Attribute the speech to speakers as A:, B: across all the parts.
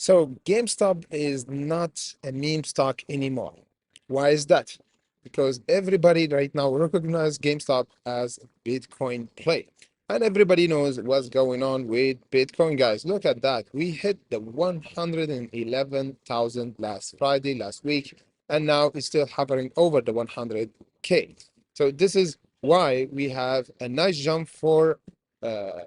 A: So GameStop is not a meme stock anymore. Why is that? Because everybody right now recognizes GameStop as a Bitcoin play. And everybody knows what's going on with Bitcoin, guys. Look at that. We hit the 111,000 last Friday, last week, and now it's still hovering over the 100K. So this is why we have a nice jump for uh,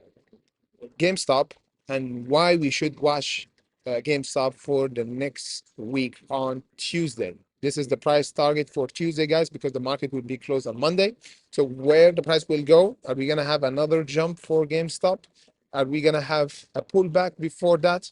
A: GameStop and why we should watch GameStop for the next week on Tuesday. This is the price target for Tuesday, guys, because the market will be closed on Monday. So where the price will go? Are we going to have another jump for GameStop? Are we going to have a pullback before that?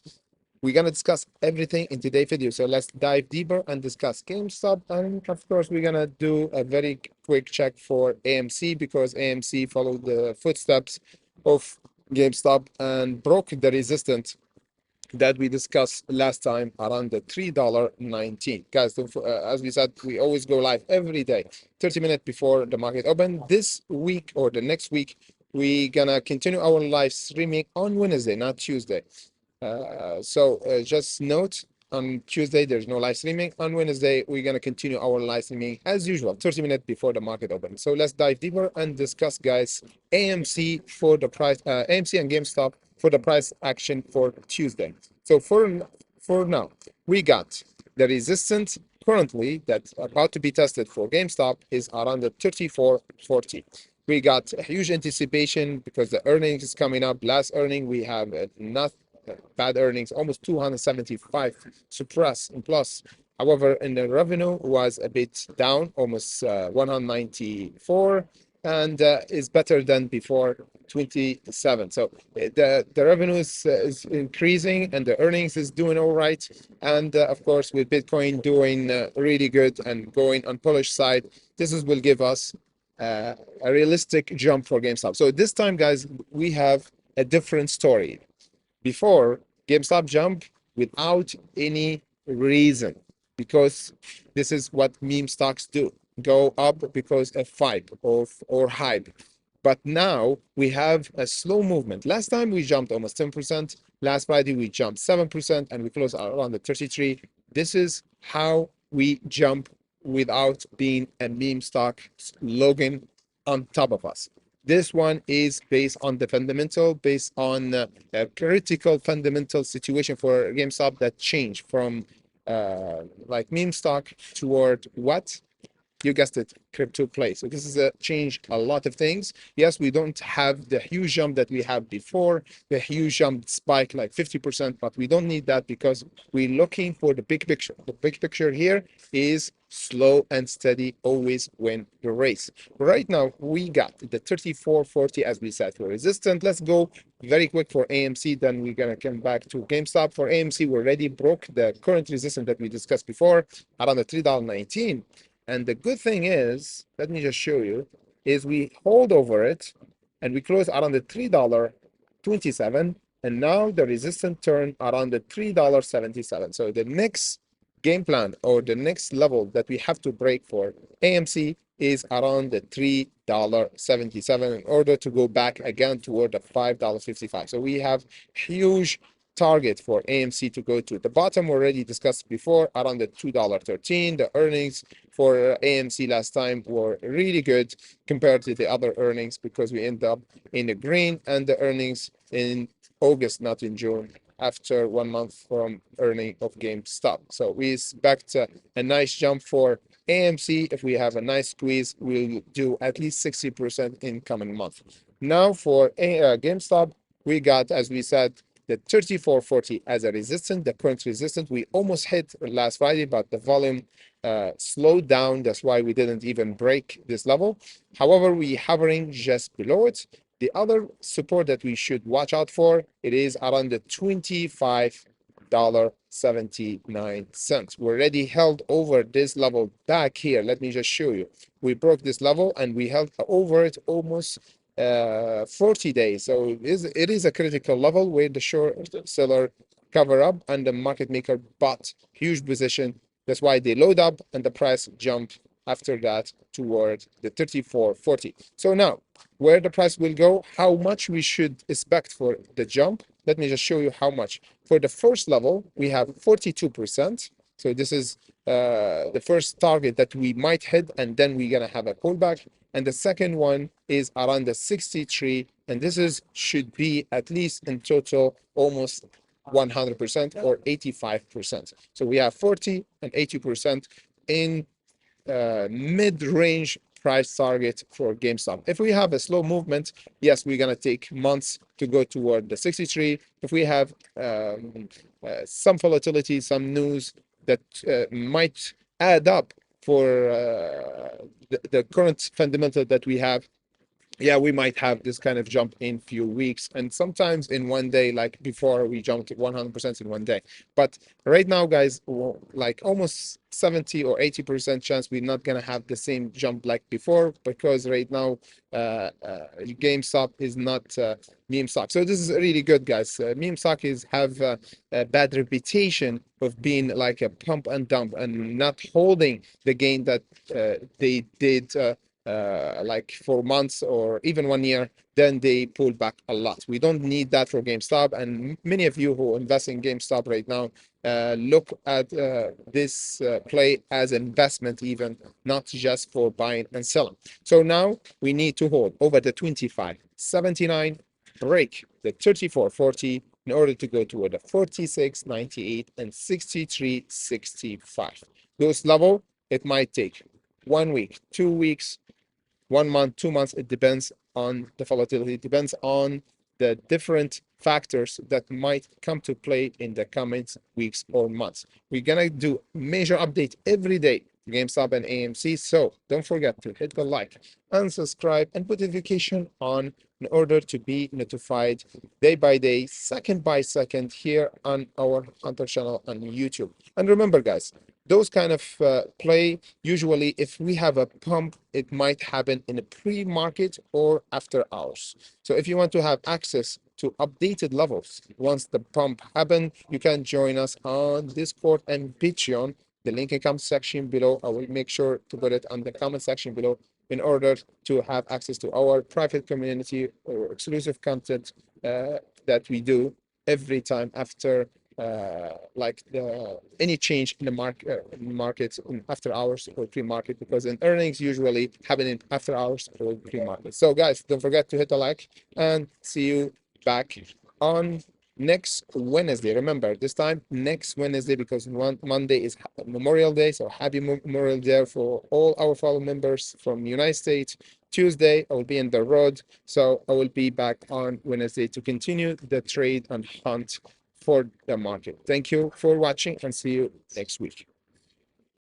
A: We're going to discuss everything in today's video. So let's dive deeper and discuss GameStop. And of course, we're going to do a very quick check for AMC because AMC followed the footsteps of GameStop and broke the resistance that we discussed last time around the $3.19. Guys, as we said, we always go live every day, 30 minutes before the market open. This week or the next week, we're gonna continue our live streaming on Wednesday, not Tuesday. So just note, on Tuesday, there's no live streaming. On Wednesday, we're going to continue our live streaming as usual, 30 minutes before the market opens. So let's dive deeper and discuss, guys, AMC for the price, AMC and GameStop for the price action for Tuesday. So for now, we got the resistance currently that's about to be tested for GameStop is around the 34.40. We got a huge anticipation because the earnings is coming up. Last earning, we have not bad earnings, almost 275 suppress and plus. However, in the revenue was a bit down, almost 194, and is better than before 27. So the revenue is increasing and the earnings is doing all right. And of course, with Bitcoin doing really good and going on bullish side, will give us a realistic jump for GameStop. So this time, guys, we have a different story. Before, GameStop jumped without any reason because this is what meme stocks do, go up because of or hype. But now we have a slow movement. Last time we jumped almost 10%. Last Friday we jumped 7% and we closed around the 33. This is how we jump without being a meme stock login on top of us. This one is based on the fundamental, based on a critical fundamental situation for GameStop that changed from like meme stock toward what? You guessed it, crypto play. So this is a change a lot of things. Yes, we don't have the huge jump that we had before, the huge jump spike like 50%, but we don't need that because we're looking for the big picture. The big picture here is slow and steady, always win the race. Right now, we got the 34.40 as we said for resistance. Let's go very quick for AMC, then we're gonna come back to GameStop. For AMC, we already broke the current resistance that we discussed before around the $3.19. And the good thing is, let me just show you, is we hold over it and we close around the $3.27. And now the resistance turn around the $3.77. So the next game plan or the next level that we have to break for AMC is around the $3.77 in order to go back again toward the $5.55. So we have huge target for AMC to go to. The bottom already discussed before around the $2.13. The earnings for AMC last time were really good compared to the other earnings because we end up in the green, and the earnings in August, not in June, after 1 month from earning of GameStop. So we expect a nice jump for AMC. If we have a nice squeeze, we'll do at least 60% in coming month. Now for GameStop, we got, as we said, the 34.40 as a resistance, the current resistance. We almost hit last Friday, but the volume slowed down. That's why we didn't even break this level. However, we hovering just below it. The other support that we should watch out for, it is around the $25.79. We already held over this level back here. Let me just show you. We broke this level and we held over it almost 40 days. So it is a critical level where the short seller cover up and the market maker bought huge position. That's why they load up and the price jumped after that toward the 34.40. So now, where the price will go, how much we should expect for the jump. Let me just show you how much. For the first level, we have 42%. So this is the first target that we might hit, and then we're gonna have a pullback. And the second one is around the 63, and this is should be at least in total almost 100% or 85%. So we have 40 and 80% in mid-range price target for GameStop. If we have a slow movement, yes, we're gonna take months to go toward the 63. If we have some volatility, some news that might add up for the current fundamental that we have, yeah, we might have this kind of jump in few weeks and sometimes in one day, like before we jumped 100% in one day. But right now, guys, like almost 70 or 80% chance we're not gonna have the same jump like before, because right now GameStop is not meme stock. So this is really good, guys. Meme stock is have a bad reputation of being like a pump and dump and not holding the gain that they did like for months or even 1 year, then they pull back a lot. We don't need that for GameStop. And many of you who invest in GameStop right now, look at this play as investment, even not just for buying and selling. So now we need to hold over the 25.79, break the 34.40 in order to go toward the 46.98 and 63.65. Those level, it might take 1 week, 2 weeks, 1 month, 2 months. It depends on the volatility. It depends on the different factors that might come to play in the coming weeks or months. We're gonna do major update every day, GameStop and AMC. So don't forget to hit the like and subscribe and put notification on in order to be notified day by day, second by second here on our Hunter channel on YouTube. And remember, guys, those kind of play, usually if we have a pump, it might happen in a pre-market or after hours. So if you want to have access to updated levels once the pump happen, you can join us on Discord and Patreon. The link in comment section below. I will make sure to put it on the comment section below in order to have access to our private community or exclusive content that we do every time after like any change in the markets in after hours or pre-market, because in earnings usually happen in after hours or pre-market. So guys, don't forget to hit the like and see you back on next Wednesday. Remember, this time next Wednesday, because Monday is Memorial Day. So happy Memorial Day for all our fellow members from United States. Tuesday, I will be in the road. So I will be back on Wednesday to continue the trade and hunt for the market. Thank you for watching and see you next week.